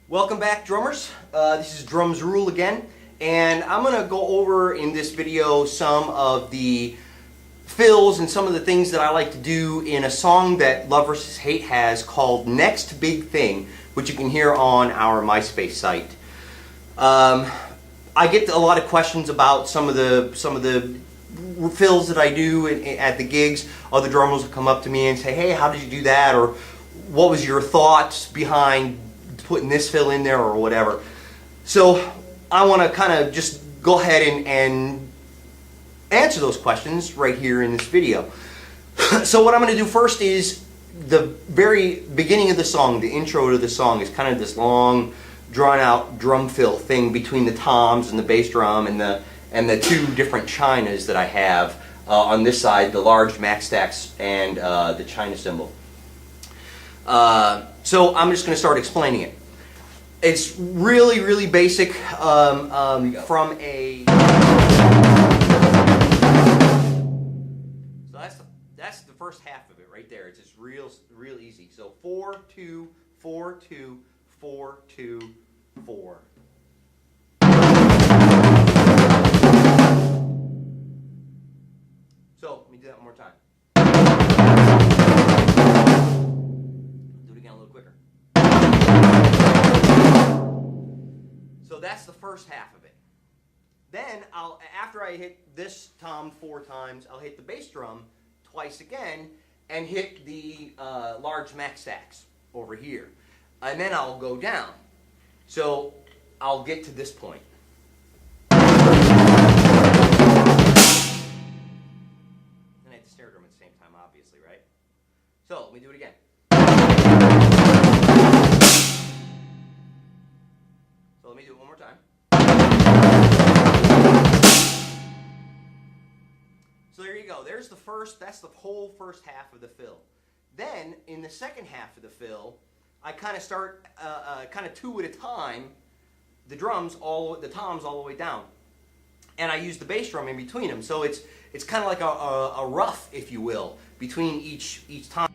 Welcome back, drummers. This is Drumzrool again, and I'm going to go over in this video some of the fills and some of the things that I like to do in a song that Love vs. Hate has called Next Big Thing, which you can hear on our MySpace site. I get a lot of questions about some of the fills that I do at the gigs. Other drummers will come up to me and say, "Hey, how did you do that?" or "What was your thoughts behind putting this fill in there?" or whatever. So I want to kind of just go ahead and answer those questions right here in this video. So what I'm going to do first is the very beginning of the song, the intro to the song is kind of this long, drawn out drum fill thing between the toms and the bass drum and the two different chinas that I have on this side, the large max stacks and the china cymbal. So I'm just going to start explaining it. It's really, really basic from a... So that's the first half of it right there. It's just real easy. So 4, 2, 4, 2, 4, 2, 4. So let me do that one more time. Do it again a little quicker. So that's the first half of it. Then after I hit this tom 4 times, I'll hit the bass drum twice again and hit the large max stacks over here. And then I'll go down. So I'll get to this point. And I hit the snare drum at the same time, obviously, right? So let me do it again. So let me do it one more time. So there you go. There's the first, that's the whole first half of the fill. Then, in the second half of the fill, I kind of start, kind of 2 at a time, the toms all the way down. And I use the bass drum in between them. So it's kind of like a rough, if you will, between each tom.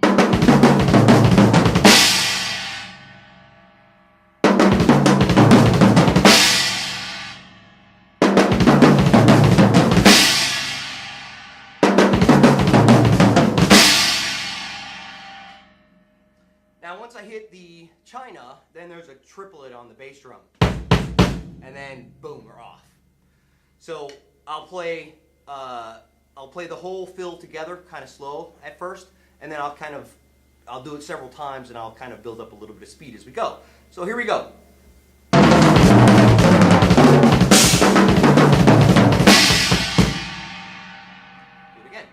Now once I hit the china, then there's a triplet on the bass drum. And then boom, we're off. So I'll play the whole fill together, kind of slow at first, and then I'll do it several times and I'll kind of build up a little bit of speed as we go. So here we go. Do it again.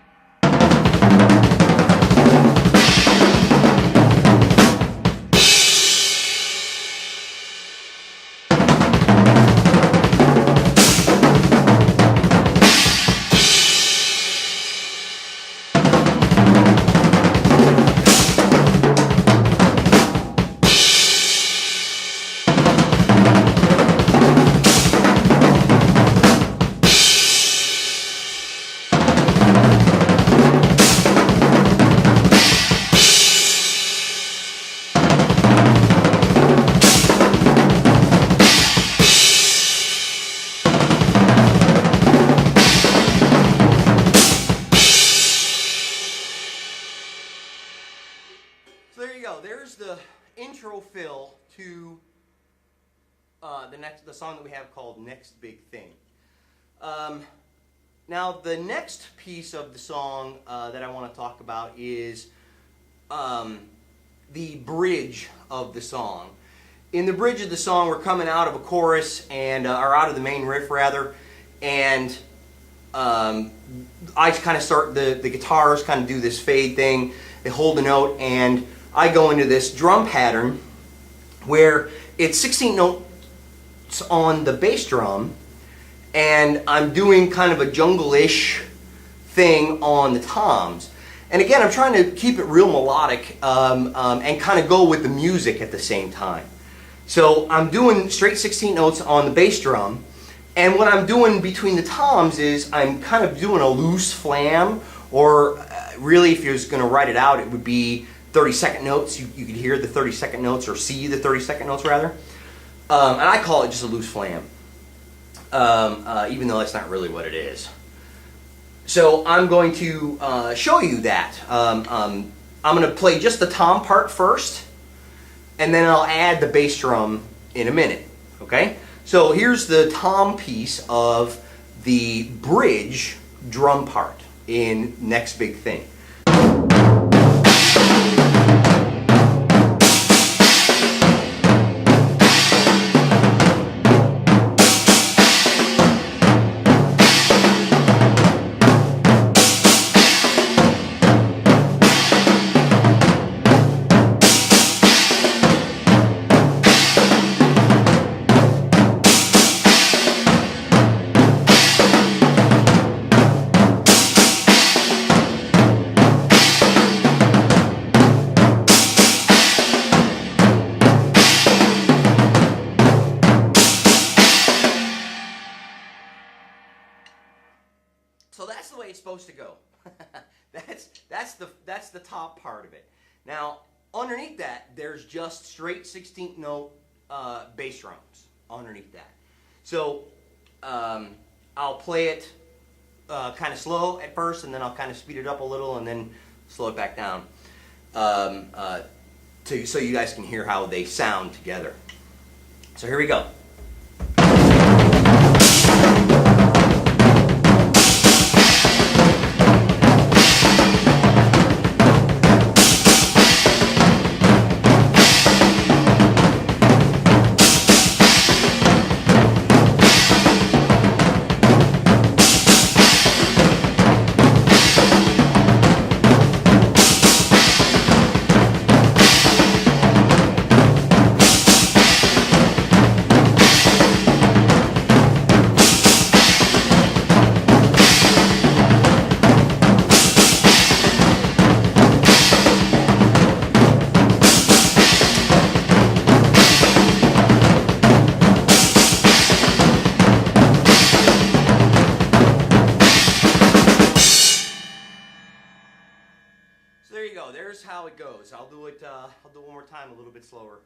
So there you go. There's the intro fill to the song that we have called Next Big Thing. Now the next piece of the song that I want to talk about is the bridge of the song. In the bridge of the song, we're coming out of a chorus and or out of the main riff rather, and I kind of start the guitars kind of do this fade thing. They hold a note and I go into this drum pattern where it's 16 notes on the bass drum and I'm doing kind of a jungle-ish thing on the toms. And again, I'm trying to keep it real melodic and kind of go with the music at the same time. So I'm doing straight 16 notes on the bass drum, and what I'm doing between the toms is I'm kind of doing a loose flam, or really if you're going to write it out, it would be 30-second notes. You could hear the 30-second notes or see the 30-second notes rather. And I call it just a loose flam, even though that's not really what it is. So I'm going to show you that. I'm going to play just the tom part first, and then I'll add the bass drum in a minute. Okay? So here's the tom piece of the bridge drum part in Next Big Thing. So that's the way it's supposed to go. that's the top part of it. Now underneath that, there's just straight 16th note bass drums underneath that. So I'll play it kind of slow at first, and then I'll kind of speed it up a little, and then slow it back down, so you guys can hear how they sound together. So here we go. So there you go. There's how it goes. I'll do it one more time, a little bit slower.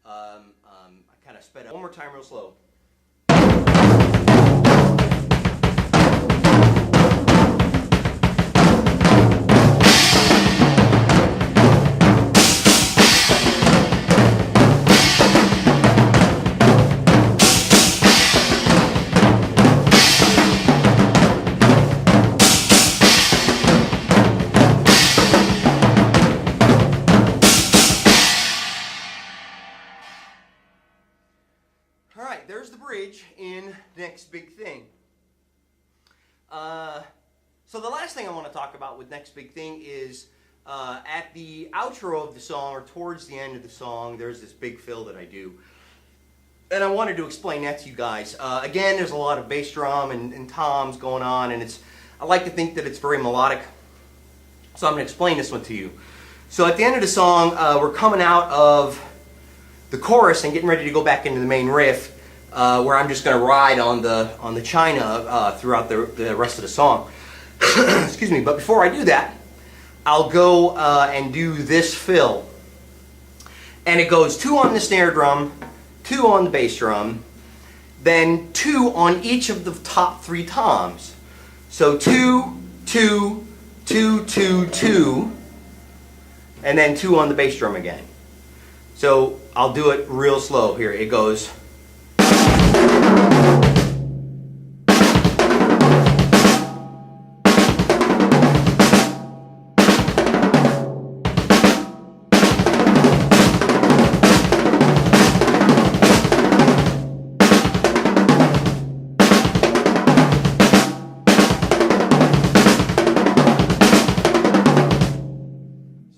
I kind of sped up. One more time, real slow. Alright, there's the bridge in Next Big Thing. So the last thing I want to talk about with Next Big Thing is at the outro of the song, or towards the end of the song, there's this big fill that I do. And I wanted to explain that to you guys. Again, there's a lot of bass drum and toms going on, and I like to think that it's very melodic. So I'm going to explain this one to you. So at the end of the song, we're coming out of the chorus and getting ready to go back into the main riff, where I'm just going to ride on the China throughout the rest of the song. Excuse me. But before I do that, I'll go and do this fill, and it goes 2 on the snare drum, 2 on the bass drum, then 2 on each of the top 3 toms. So 2, 2, 2, 2, 2, and then 2 on the bass drum again. So I'll do it real slow here. It goes.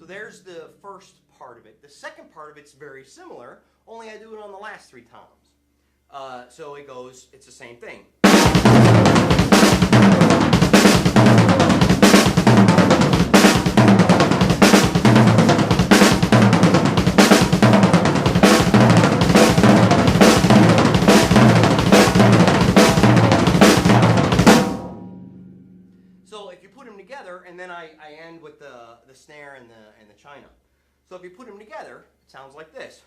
There's the first part of it. The second part of it's very similar, only I do it on the last 3 toms. So it goes, it's the same thing. So if you put them together, and then I end with the snare and the china. So if you put them together, it sounds like this.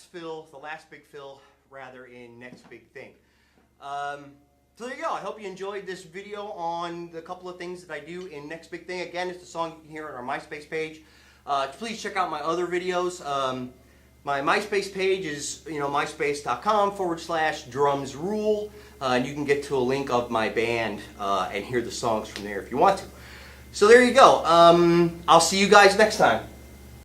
fill, the last big fill, rather, in Next Big Thing. So there you go. I hope you enjoyed this video on the couple of things that I do in Next Big Thing. Again, it's the song you can hear on our MySpace page. Please check out my other videos. My MySpace page is, myspace.com/Drumzrool, and you can get to a link of my band and hear the songs from there if you want to. So there you go. I'll see you guys next time.